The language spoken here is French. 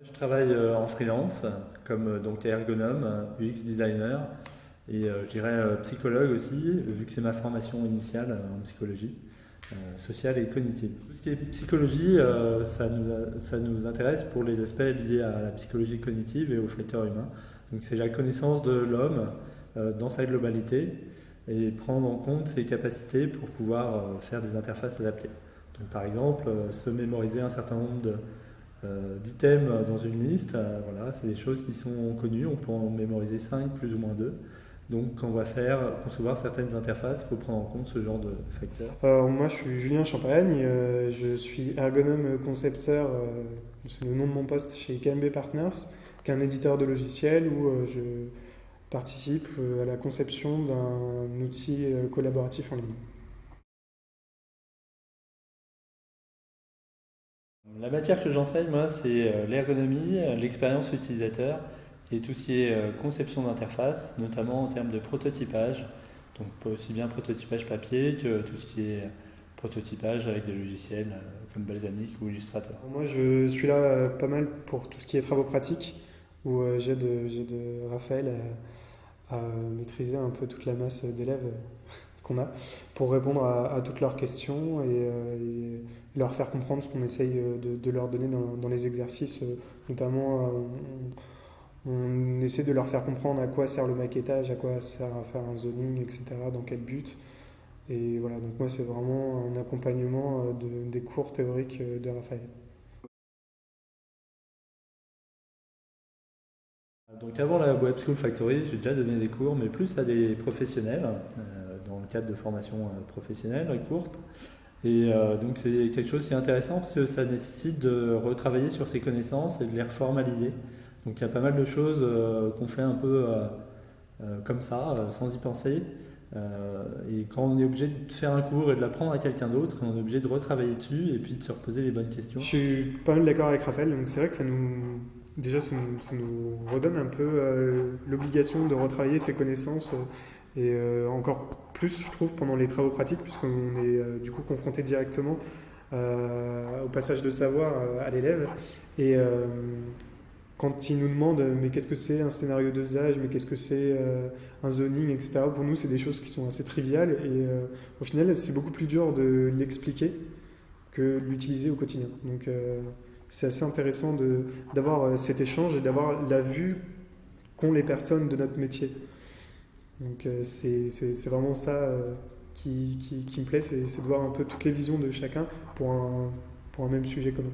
Je travaille en freelance comme donc ergonome, UX designer et je dirais psychologue aussi, vu que c'est ma formation initiale en psychologie sociale et cognitive. Tout ce qui est psychologie, ça nous intéresse pour les aspects liés à la psychologie cognitive et aux facteurs humains. Donc c'est la connaissance de l'homme dans sa globalité et prendre en compte ses capacités pour pouvoir faire des interfaces adaptées. Donc par exemple, se mémoriser un certain nombre d'items dans une liste, voilà, c'est des choses qui sont connues, on peut en mémoriser 5 plus ou moins 2. Donc quand on va concevoir certaines interfaces, il faut prendre en compte ce genre de facteurs. Moi, je suis Julien Champagne, je suis ergonome concepteur, c'est le nom de mon poste chez KMB Partners, qui est un éditeur de logiciels où je participe à la conception d'un outil collaboratif en ligne. La matière que j'enseigne, moi, c'est l'ergonomie, l'expérience utilisateur et tout ce qui est conception d'interface, notamment en termes de prototypage. Donc aussi bien prototypage papier que tout ce qui est prototypage avec des logiciels comme Balsamiq ou Illustrator. Moi, je suis là pas mal pour tout ce qui est travaux pratiques, où j'aide Raphaël à maîtriser un peu toute la masse d'élèves qu'on a pour répondre à toutes leurs questions et leur faire comprendre ce qu'on essaye de leur donner dans les exercices. Notamment, on essaie de leur faire comprendre à quoi sert le maquettage, à quoi sert à faire un zoning, etc., dans quel but. Et voilà, donc moi, c'est vraiment un accompagnement des cours théoriques de Raphaël. Donc avant la Web School Factory, j'ai déjà donné des cours, mais plus à des professionnels, dans le cadre de formations professionnelles courtes. Et donc c'est quelque chose qui est intéressant parce que ça nécessite de retravailler sur ses connaissances et de les reformaliser. Donc il y a pas mal de choses qu'on fait un peu comme ça, sans y penser. Et quand on est obligé de faire un cours et de l'apprendre à quelqu'un d'autre, on est obligé de retravailler dessus et puis de se reposer les bonnes questions. Je suis pas mal d'accord avec Raphaël, donc c'est vrai que ça nous redonne un peu l'obligation de retravailler ses connaissances encore plus, je trouve, pendant les travaux pratiques, puisqu'on est du coup confronté directement au passage de savoir à l'élève. Et quand il nous demande mais qu'est-ce que c'est un scénario d'usage, mais qu'est-ce que c'est un zoning, etc., pour nous, c'est des choses qui sont assez triviales et au final, c'est beaucoup plus dur de l'expliquer que de l'utiliser au quotidien. Donc, c'est assez intéressant d'avoir cet échange et d'avoir la vue qu'ont les personnes de notre métier. Donc c'est vraiment ça qui me plaît, c'est de voir un peu toutes les visions de chacun pour un même sujet commun.